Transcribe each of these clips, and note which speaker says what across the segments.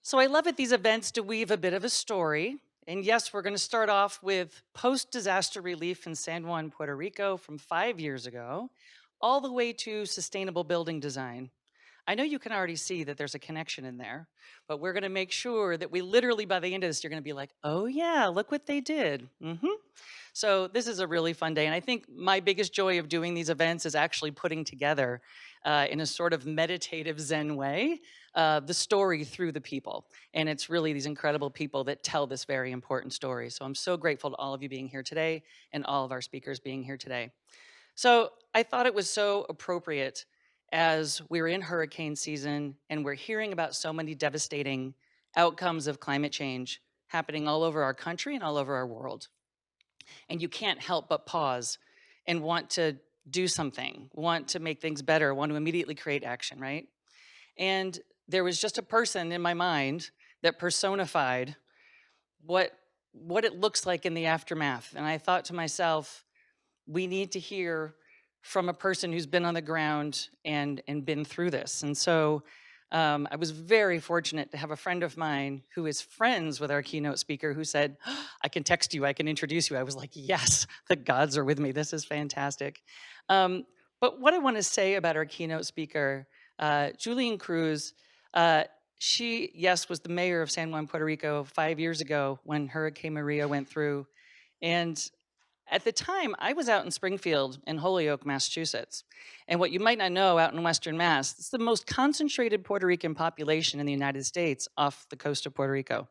Speaker 1: So I love at these events to weave a bit of a story. And yes, we're going to start off with post-disaster relief in San Juan, Puerto Rico from 5 years ago, all the way to sustainable building design. I know you can already see that there's a connection in there, but we're going to make sure that we literally, by the end of this, you're going to be like, oh yeah, look what they did. So this is a really fun day. And I think my biggest joy of doing these events is actually putting together in a sort of meditative Zen way, the story through the people. And it's really these incredible people that tell this very important story. So I'm so grateful to all of you being here today and all of our speakers being here today. So I thought it was so appropriate as we're in hurricane season and we're hearing about so many devastating outcomes of climate change happening all over our country and all over our world. And you can't help but pause and want to do something, want to make things better, want to immediately create action, right? And there was just a person in my mind that personified what what it looks like in the aftermath. And I thought to myself, we need to hear from a person who's been on the ground and been through this. And so I was very fortunate to have a friend of mine who is friends with our keynote speaker who said, I can text you, I can introduce you. I was like, yes, the gods are with me. This is fantastic. But what I want to say about our keynote speaker, Yulin Cruz, she, yes, was the mayor of San Juan, Puerto Rico 5 years ago when Hurricane Maria went through. And at the time, I was out in Springfield in Holyoke, Massachusetts. And what you might not know, out in Western Mass, it's the most concentrated Puerto Rican population in the United States off the coast of Puerto Rico.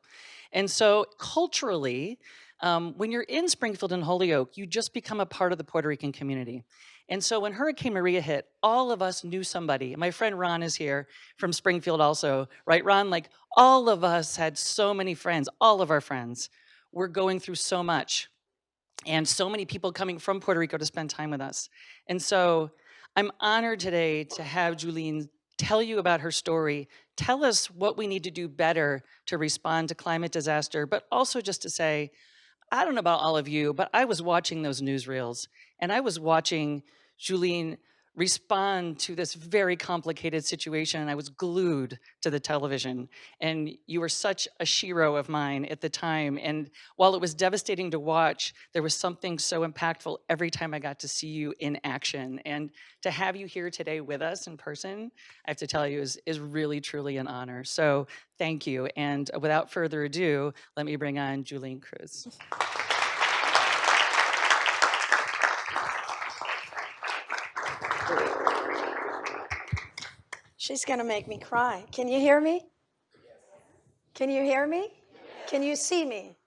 Speaker 1: And so culturally, when you're in Springfield and Holyoke, you just become a part of the Puerto Rican community. And so when Hurricane Maria hit, all of us knew somebody. My friend Ron is here from Springfield also, right, Ron? Like all of us had so many friends, all of our friends were going through so much and so many people coming from Puerto Rico to spend time with us. And so I'm honored today to have Yulin tell you about her story, tell us what we need to do better to respond to climate disaster, but also just to say, I don't know about all of you, but I was watching those newsreels and I was watching Yulin respond to this very complicated situation, and I was glued to the television. And you were such a shero of mine at the time. And while it was devastating to watch, there was something so impactful every time I got to see you in action. And to have you here today with us in person, I have to tell you, is really, truly an honor. So thank you. And without further ado, let me bring on Yulin Cruz.
Speaker 2: She's going to make me cry. Can you hear me? Can you hear me? Can you see me?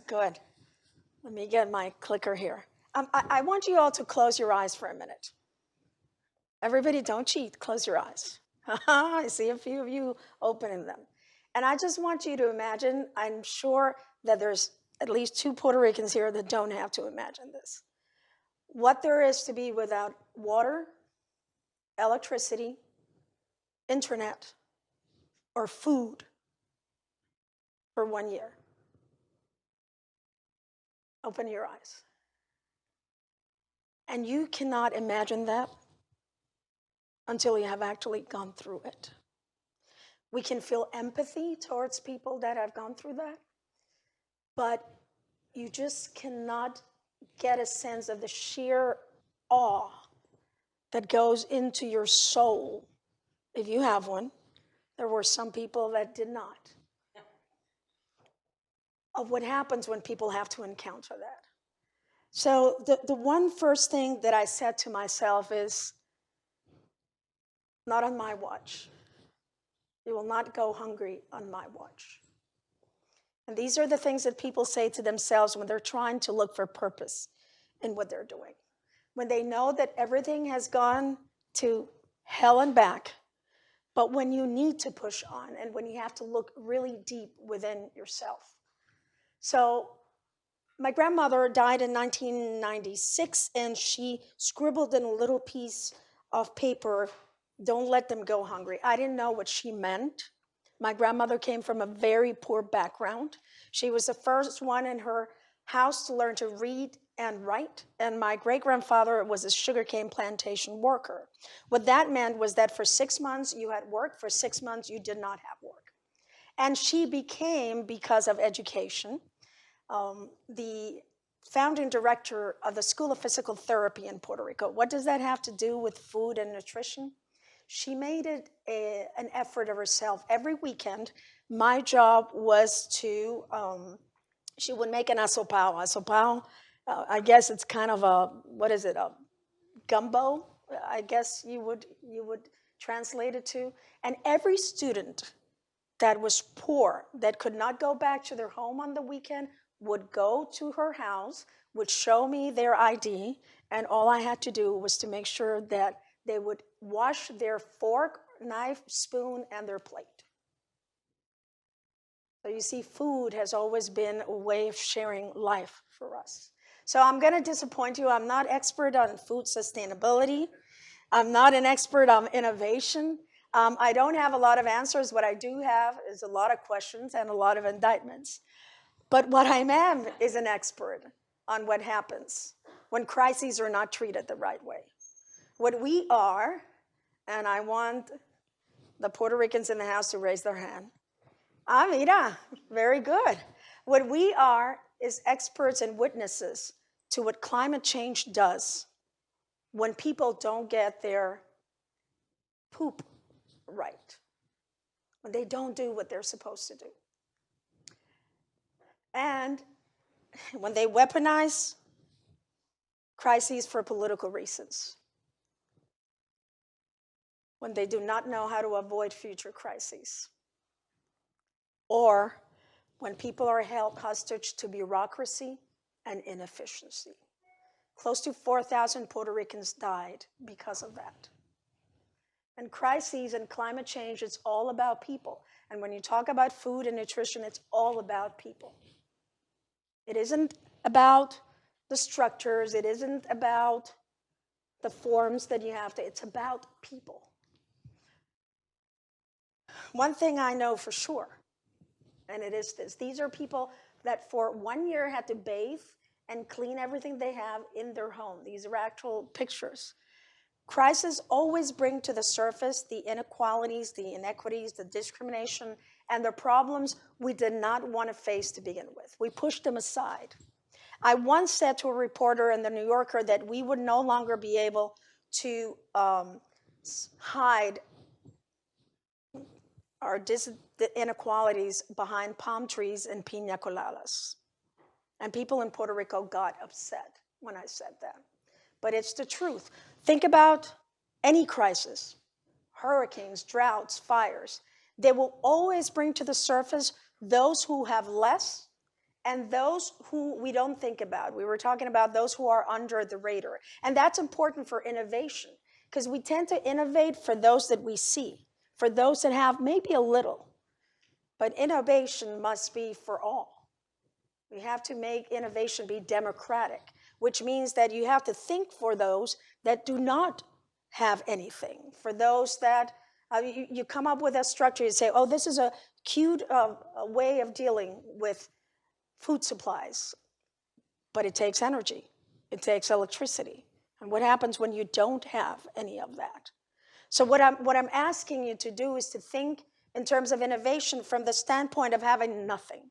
Speaker 2: Good. Let me get my clicker here. I want you all to close your eyes for a minute. Everybody, don't cheat. Close your eyes. I see a few of you opening them. And I just want you to imagine, I'm sure that there's at least 2 Puerto Ricans here that don't have to imagine this. What there is to be without water, electricity, internet, or food for 1 year. Open your eyes. And you cannot imagine that until you have actually gone through it. We can feel empathy towards people that have gone through that, but you just cannot get a sense of the sheer awe that goes into your soul. If you have one, there were some people that did not. Of what happens when people have to encounter that. So the one first thing that I said to myself is, not on my watch. You will not go hungry on my watch. And these are the things that people say to themselves when they're trying to look for purpose in what they're doing. When they know that everything has gone to hell and back, but when you need to push on and when you have to look really deep within yourself. So my grandmother died in 1996, and she scribbled in a little piece of paper, "Don't let them go hungry." I didn't know what she meant. My grandmother came from a very poor background. She was the first one in her house to learn to read and write, and my great-grandfather was a sugarcane plantation worker. What that meant was that for 6 months you had work, for 6 months you did not have work. And she became, because of education, the founding director of the School of Physical Therapy in Puerto Rico. What does that have to do with food and nutrition? She made it an effort of herself. Every weekend, my job was to, she would make an asopao. Asopao, I guess it's kind of a, what is it, a gumbo, I guess you would translate it to. And every student that was poor, that could not go back to their home on the weekend, would go to her house, would show me their ID, and all I had to do was to make sure that they would wash their fork, knife, spoon, and their plate. So you see, food has always been a way of sharing life for us. So I'm going to disappoint you. I'm not expert on food sustainability. I'm not an expert on innovation. I don't have a lot of answers. What I do have is a lot of questions and a lot of indictments. But what I am is an expert on what happens when crises are not treated the right way. What we are, and I want the Puerto Ricans in the house to raise their hand. Ah, mira, very good. What we are is experts and witnesses to what climate change does when people don't get their poop right, when they don't do what they're supposed to do. And when they weaponize crises for political reasons, when they do not know how to avoid future crises, or when people are held hostage to bureaucracy and inefficiency. Close to 4,000 Puerto Ricans died because of that. And crises and climate change, it's all about people. And when you talk about food and nutrition, it's all about people. It isn't about the structures, it isn't about the forms that you have to, it's about people. One thing I know for sure, and it is this, these are people that for 1 year had to bathe and clean everything they have in their home. These are actual pictures. Crises always bring to the surface the inequalities, the inequities, the discrimination, and the problems we did not want to face to begin with. We pushed them aside. I once said to a reporter in the New Yorker that we would no longer be able to hide the inequalities behind palm trees and piña coladas. And people in Puerto Rico got upset when I said that. But it's the truth. Think about any crisis, hurricanes, droughts, fires. They will always bring to the surface those who have less and those who we don't think about. We were talking about those who are under the radar. And that's important for innovation, because we tend to innovate for those that we see, for those that have maybe a little. But innovation must be for all. We have to make innovation be democratic, which means that you have to think for those that do not have anything, for those that you come up with a structure, you say, oh, this is a cute way of dealing with food supplies, but it takes energy, it takes electricity. And what happens when you don't have any of that? So what I'm asking you to do is to think in terms of innovation from the standpoint of having nothing,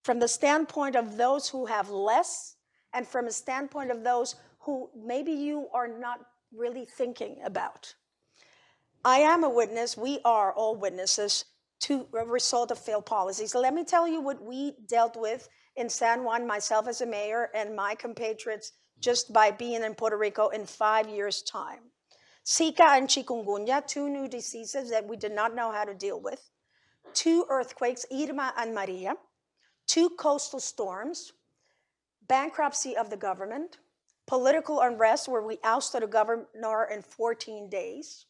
Speaker 2: from the standpoint of those who have less, and from a standpoint of those who maybe you are not really thinking about. I am a witness, we are all witnesses to a result of failed policies. So let me tell you what we dealt with in San Juan, myself as a mayor and my compatriots, just by being in Puerto Rico in 5 years' time. Zika and chikungunya, 2 new diseases that we did not know how to deal with, 2 earthquakes, Irma and Maria, 2 coastal storms, bankruptcy of the government, political unrest where we ousted a governor in 14 days.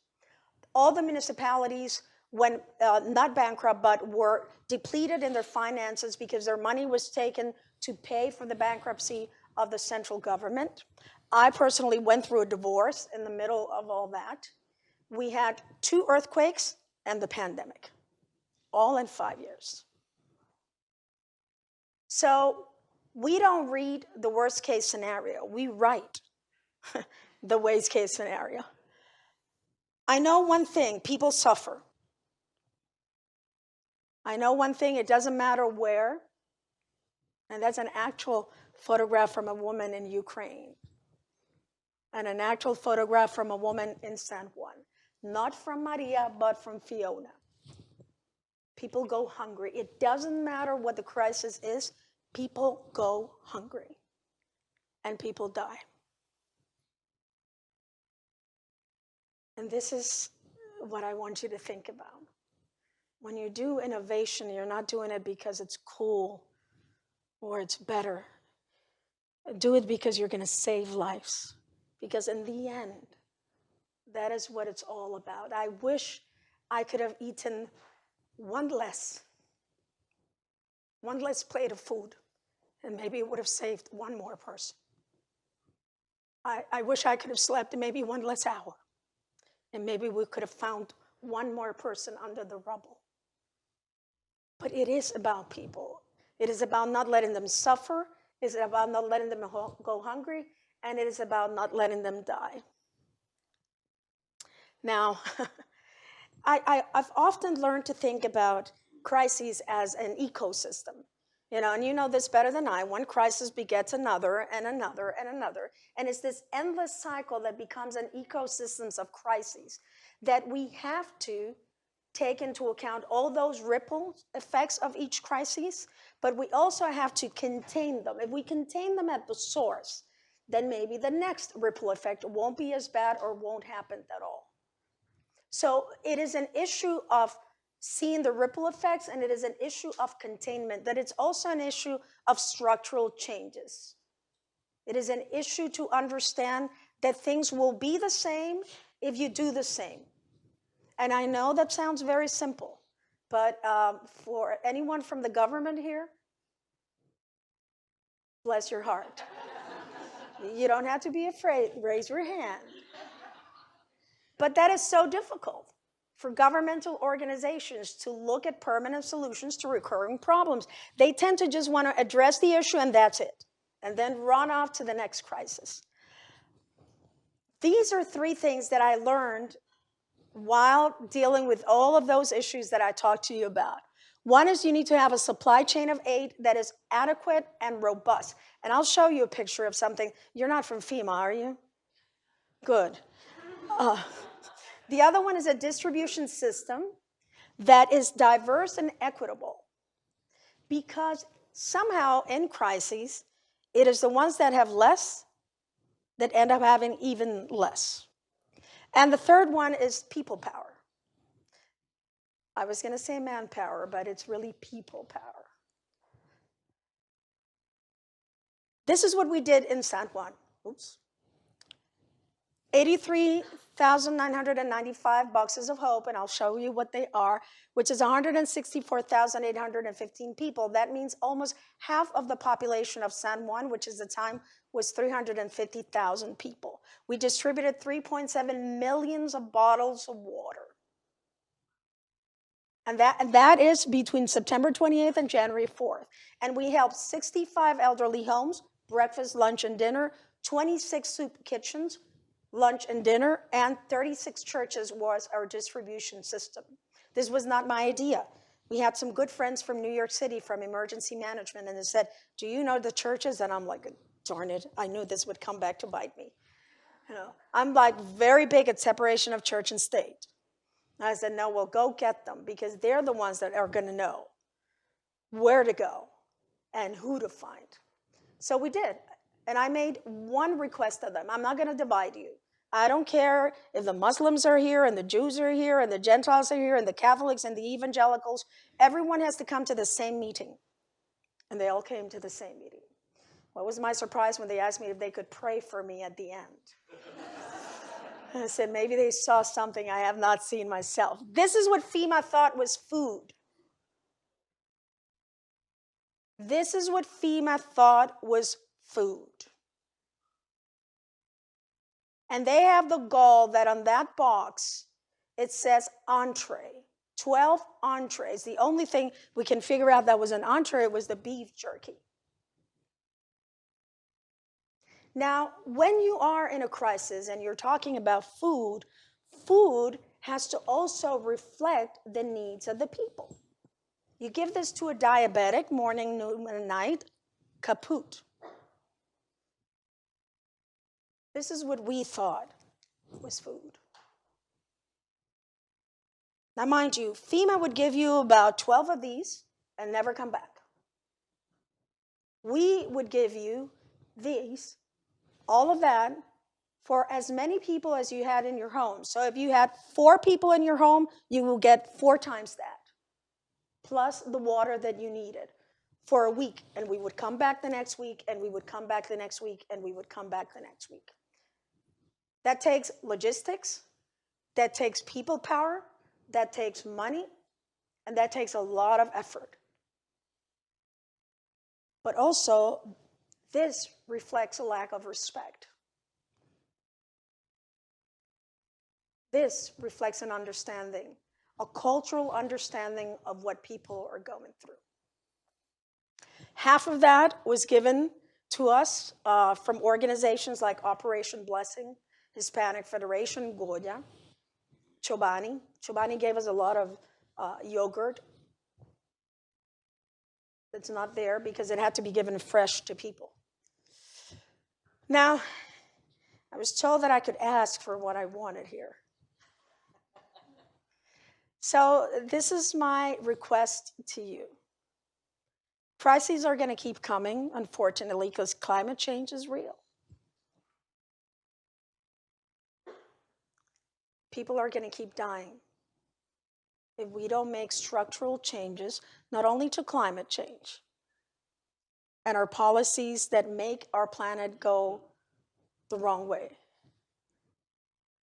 Speaker 2: All the municipalities went not bankrupt, but were depleted in their finances because their money was taken to pay for the bankruptcy of the central government. I personally went through a divorce in the middle of all that. We had 2 earthquakes and the pandemic, all in 5 years. So we don't read the worst case scenario, we write the worst case scenario. I know one thing, people suffer. I know one thing, it doesn't matter where, and that's an actual photograph from a woman in Ukraine, and an actual photograph from a woman in San Juan. Not from Maria, but from Fiona. People go hungry. It doesn't matter what the crisis is, people go hungry, and people die. And this is what I want you to think about. When you do innovation, you're not doing it because it's cool or it's better. Do it because you're going to save lives. Because in the end, that is what it's all about. I wish I could have eaten one less plate of food, and maybe it would have saved one more person. I wish I could have slept maybe one less hour, and maybe we could have found one more person under the rubble. But it is about people. It is about not letting them suffer. It is about not letting them go hungry. And it is about not letting them die. Now, I've often learned to think about crises as an ecosystem. And you know this better than I. One crisis begets another and another and another. And it's this endless cycle that becomes an ecosystem of crises that we have to take into account all those ripple effects of each crisis, but we also have to contain them. If we contain them at the source, then maybe the next ripple effect won't be as bad or won't happen at all. So it is an issue of seeing the ripple effects, and it is an issue of containment, that it's also an issue of structural changes. It is an issue to understand that things will be the same if you do the same. And I know that sounds very simple, but for anyone from the government here, bless your heart. You don't have to be afraid. Raise your hand. But that is so difficult for governmental organizations to look at permanent solutions to recurring problems. They tend to just want to address the issue and that's it, and then run off to the next crisis. These are three things that I learned while dealing with all of those issues that I talked to you about. One is you need to have a supply chain of aid that is adequate and robust. And I'll show you a picture of something. You're not from FEMA, are you? Good. The other one is a distribution system that is diverse and equitable. Because somehow in crises, it is the ones that have less that end up having even less. And the third one is people power. I was going to say manpower, but it's really people power. This is what we did in San Juan. Oops. 83,995 boxes of hope, and I'll show you what they are, which is 164,815 people. That means almost half of the population of San Juan, which at the time was 350,000 people. We distributed 3.7 million of bottles of water. And that is between September 28th and January 4th. And we helped 65 elderly homes, breakfast, lunch, and dinner, 26 soup kitchens, lunch and dinner, and 36 churches was our distribution system. This was not my idea. We had some good friends from New York City from emergency management, and they said, do you know the churches? And I'm like, darn it, I knew this would come back to bite me. I'm like very big at separation of church and state. I said, no, well, go get them, because they're the ones that are going to know where to go and who to find. So we did. And I made one request of them. I'm not going to divide you. I don't care if the Muslims are here and the Jews are here and the Gentiles are here and the Catholics and the evangelicals. Everyone has to come to the same meeting. And they all came to the same meeting. What was my surprise when they asked me if they could pray for me at the end? I said, maybe they saw something I have not seen myself. This is what FEMA thought was food. This is what FEMA thought was food. And they have the gall that on that box, it says entree, 12 entrees. The only thing we can figure out that was an entree was the beef jerky. Now, when you are in a crisis and you're talking about food, food has to also reflect the needs of the people. You give this to a diabetic morning, noon, and night, kaput. This is what we thought was food. Now, mind you, FEMA would give you about 12 of these and never come back. We would give you these, all of that, for as many people as you had in your home. So if you had 4 people in your home, you will get 4 times that, plus the water that you needed for a week. And we would come back the next week, and we would come back the next week, and we would come back the next week. That takes logistics, that takes people power, that takes money, and that takes a lot of effort. But also, this reflects a lack of respect. This reflects an understanding, a cultural understanding of what people are going through. Half of that was given to us from organizations like Operation Blessing, Hispanic Federation, Goya, Chobani. Chobani gave us a lot of yogurt. It's not there because it had to be given fresh to people. Now, I was told that I could ask for what I wanted here. So this is my request to you. Crises are going to keep coming, unfortunately, because climate change is real. People are going to keep dying if we don't make structural changes, not only to climate change and our policies that make our planet go the wrong way.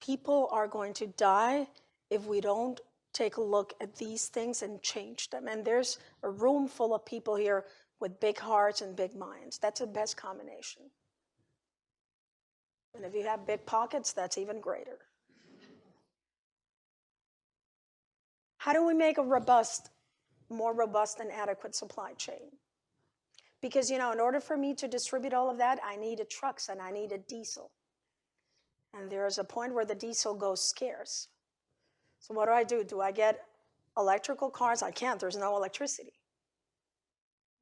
Speaker 2: People are going to die if we don't take a look at these things and change them. And there's a room full of people here with big hearts and big minds. That's the best combination. And if you have big pockets, that's even greater. How do we make a more robust and adequate supply chain? Because, in order for me to distribute all of that, I needed trucks and I needed diesel. And there's a point where the diesel goes scarce. So what do? Do I get electrical cars? I can't, there's no electricity.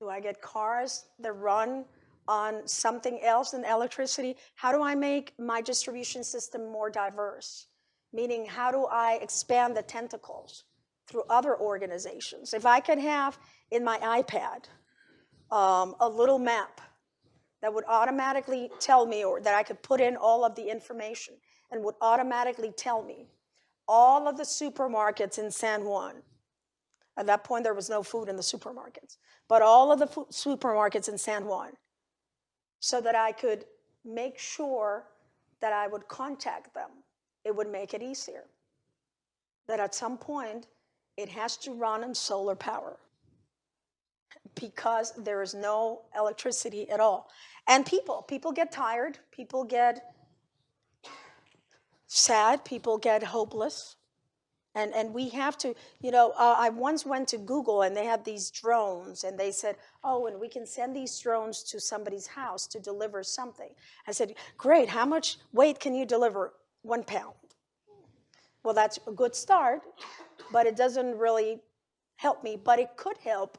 Speaker 2: Do I get cars that run on something else than electricity? How do I make my distribution system more diverse? Meaning, how do I expand the tentacles through other organizations? If I could have in my iPad a little map that would automatically tell me, or that I could put in all of the information and would automatically tell me all of the supermarkets in San Juan. At that point, there was no food in the supermarkets, but all of the supermarkets in San Juan, so that I could make sure that I would contact them. It would make it easier. That at some point, it has to run on solar power because there is no electricity at all. And people get tired, people get sad, people get hopeless. And we have to, I once went to Google and they had these drones and they said, oh, and we can send these drones to somebody's house to deliver something. I said, great, how much weight can you deliver? 1 pound. Well, that's a good start, but it doesn't really help me. But it could help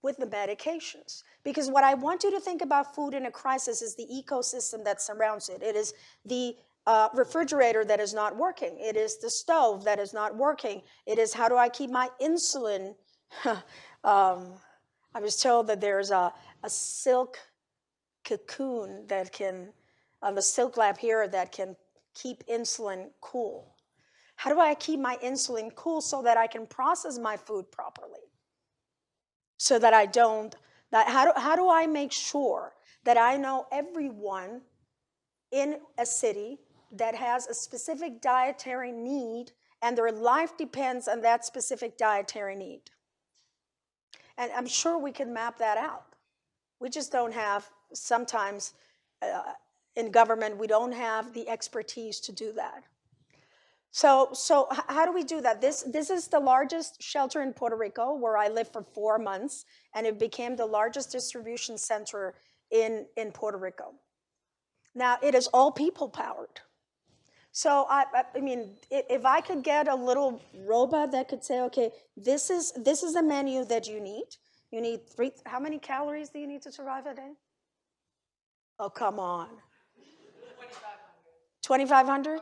Speaker 2: with the medications. Because what I want you to think about food in a crisis is the ecosystem that surrounds it. It is the refrigerator that is not working. It is the stove that is not working. It is how do I keep my insulin. I was told that there's a silk cocoon that can, the silk lab here that can keep insulin cool. How do I keep my insulin cool so that I can process my food properly? So that I don't, how do I make sure that I know everyone in a city that has a specific dietary need and their life depends on that specific dietary need? And I'm sure we can map that out. We just don't have, sometimes in government, we don't have the expertise to do that. So how do we do that? This is the largest shelter in Puerto Rico, where I lived for 4 months, and it became the largest distribution center in Puerto Rico. Now, it is all people powered. So I mean, if I could get a little robot that could say, okay, this is the menu that you need. You need how many calories do you need to survive a day? Oh, come on. 2,500?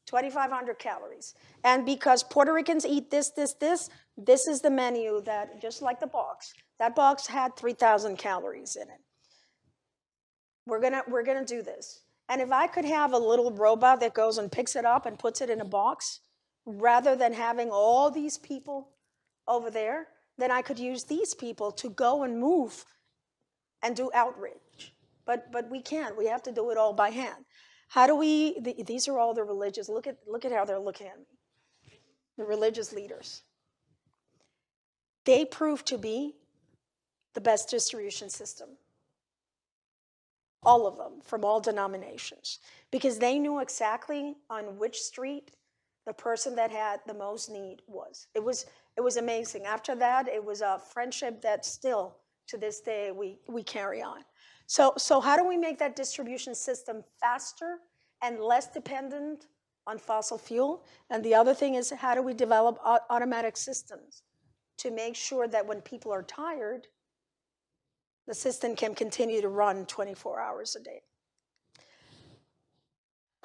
Speaker 2: 2,500 calories. And because Puerto Ricans eat this is the menu that, just like the box, that box had 3,000 calories in it. We're gonna do this. And if I could have a little robot that goes and picks it up and puts it in a box, rather than having all these people over there, then I could use these people to go and move and do outreach. But we can't. We have to do it all by hand. How do we? These are all the religious. Look at how they're looking at me. The religious leaders. They prove to be the best distribution system. All of them, from all denominations, because they knew exactly on which street the person that had the most need was. It was amazing. After that, it was a friendship that still to this day we carry on. So how do we make that distribution system faster and less dependent on fossil fuel? And the other thing is, how do we develop automatic systems to make sure that when people are tired, the system can continue to run 24 hours a day?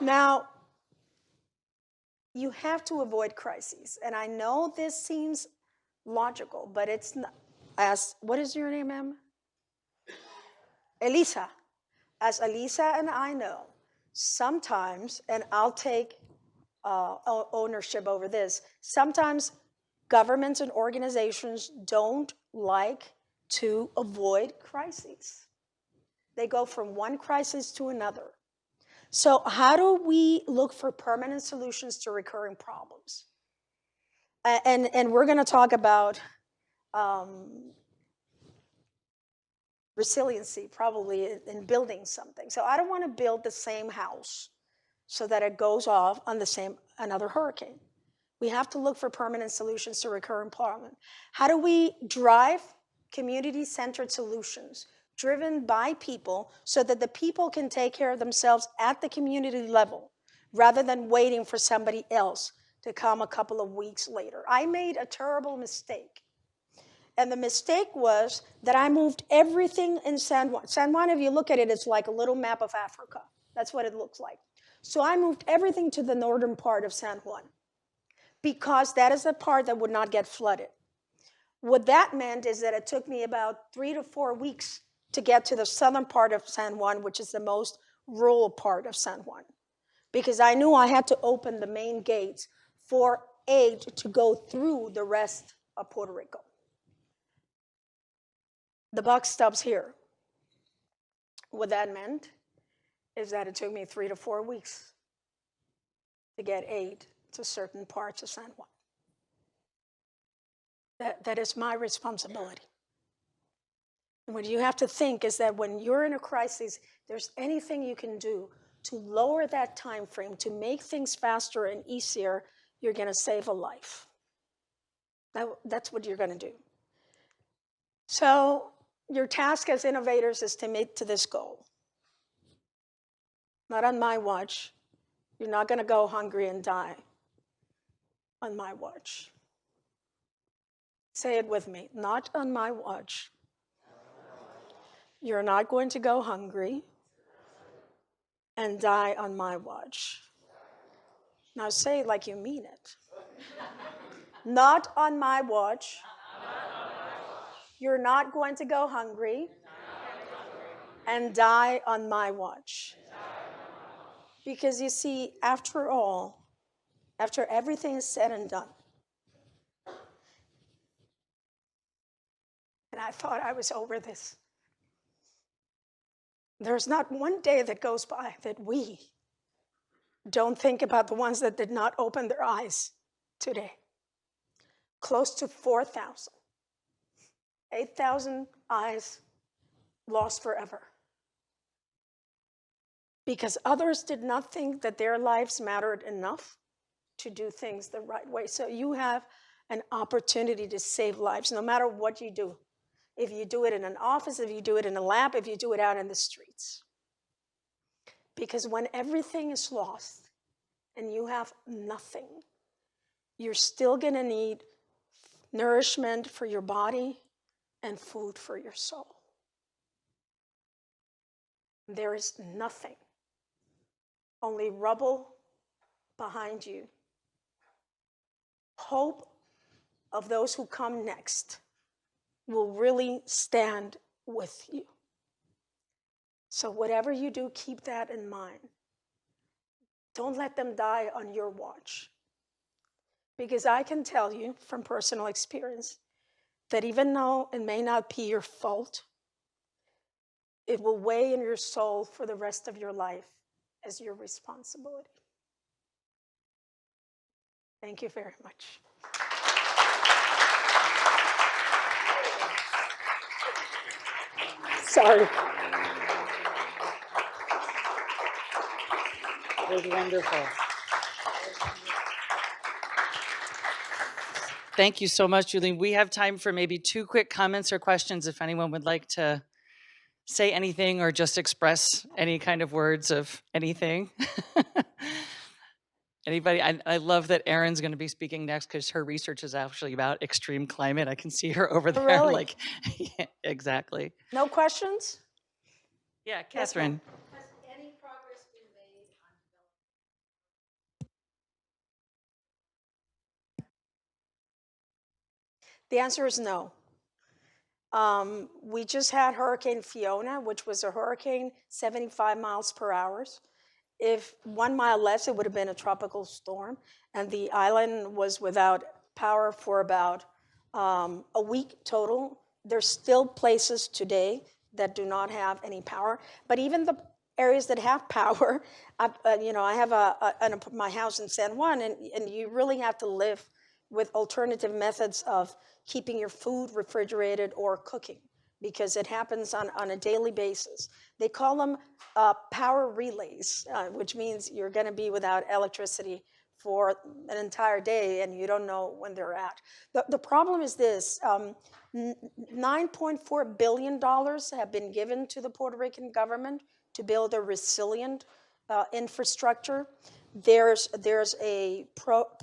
Speaker 2: Now, you have to avoid crises. And I know this seems logical, but it's not. What is your name, ma'am? Elisa. As Elisa and I know, sometimes, and I'll take ownership over this, sometimes governments and organizations don't like to avoid crises. They go from one crisis to another. So how do we look for permanent solutions to recurring problems? And we're going to talk about resiliency, probably, in building something. So I don't want to build the same house so that it goes off on another hurricane. We have to look for permanent solutions to recurring problems. How do we drive community-centered solutions driven by people so that the people can take care of themselves at the community level rather than waiting for somebody else to come a couple of weeks later? I made a terrible mistake. And the mistake was that I moved everything in San Juan. San Juan, if you look at it, it's like a little map of Africa. That's what it looks like. So I moved everything to the northern part of San Juan because that is the part that would not get flooded. What that meant is that it took me about 3 to 4 weeks to get to the southern part of San Juan, which is the most rural part of San Juan, because I knew I had to open the main gates for aid to go through the rest of Puerto Rico. The buck stops here. What that meant is that it took me 3 to 4 weeks to get aid to certain parts of San Juan. That is my responsibility. And what you have to think is that when you're in a crisis, there's anything you can do to lower that time frame, to make things faster and easier, you're going to save a life. That's what you're going to do. So your task as innovators is to make to this goal. Not on my watch. You're not going to go hungry and die on my watch. Say it with me. Not on my watch. You're not going to go hungry and die on my watch. Now say it like you mean it. Not on my watch. You're not going to go hungry and die on my watch. Because you see, after all, after everything is said and done, and I thought I was over this, there's not one day that goes by that we don't think about the ones that did not open their eyes today. Close to 4,000. 8,000 eyes lost forever. Because others did not think that their lives mattered enough to do things the right way. So you have an opportunity to save lives, no matter what you do. If you do it in an office, if you do it in a lab, if you do it out in the streets. Because when everything is lost, and you have nothing, you're still going to need nourishment for your body and food for your soul. There is nothing, only rubble behind you. Hope of those who come next will really stand with you. So whatever you do, keep that in mind. Don't let them die on your watch. Because I can tell you from personal experience that even though it may not be your fault, it will weigh in your soul for the rest of your life as your responsibility. Thank you very much. Sorry.
Speaker 1: It was wonderful. Thank you so much, Yulin. We have time for maybe 2 quick comments or questions if anyone would like to say anything or just express any kind of words of anything. Anybody? I love that Erin's going to be speaking next because her research is actually about extreme climate. I can see her over there.
Speaker 2: Really?
Speaker 1: Like, yeah, exactly.
Speaker 2: No questions?
Speaker 1: Yeah,
Speaker 2: Yes,
Speaker 1: Catherine.
Speaker 2: Has any progress been made on development? The answer is no. We just had Hurricane Fiona, which was a hurricane 75 miles per hour. If 1 mile less, it would have been a tropical storm. And the island was without power for about a week total. There's still places today that do not have any power. But even the areas that have power, I have my house in San Juan, and you really have to live with alternative methods of keeping your food refrigerated or cooking, because it happens on a daily basis. They call them power relays, which means you're going to be without electricity for an entire day and you don't know when they're at. The problem is this, $9.4 billion have been given to the Puerto Rican government to build a resilient infrastructure. There's a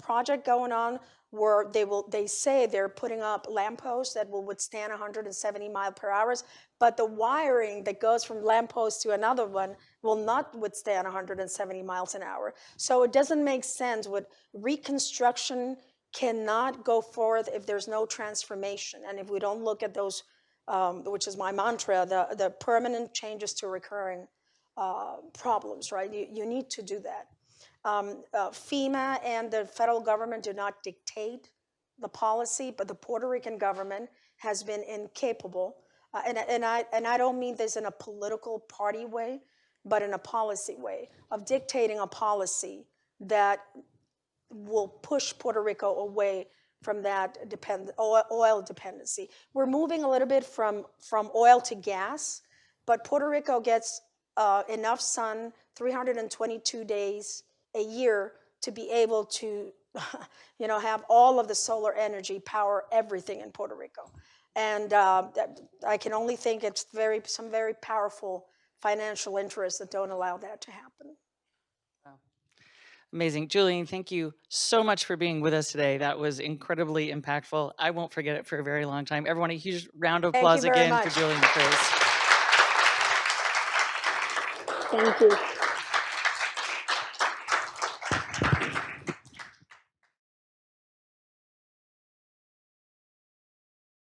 Speaker 2: project going on where they say they're putting up lampposts that will withstand 170 miles per hour, but the wiring that goes from lamppost to another one will not withstand 170 miles an hour. So it doesn't make sense. With reconstruction cannot go forth if there's no transformation, and if we don't look at those, which is my mantra, the permanent changes to recurring problems, right? You need to do that. FEMA and the federal government do not dictate the policy, but the Puerto Rican government has been incapable, and I don't mean this in a political party way, but in a policy way, of dictating a policy that will push Puerto Rico away from that oil dependency. We're moving a little bit from oil to gas, but Puerto Rico gets enough sun, 322 days a year, to be able to have all of the solar energy power everything in Puerto Rico. And I can only think it's some very powerful financial interests that don't allow that to happen.
Speaker 1: Wow. Amazing. Yulin, thank you so much for being with us today. That was incredibly impactful. I won't forget it for a very long time. Everyone, a huge round of applause again for Yulin and Cruz.
Speaker 2: Thank you.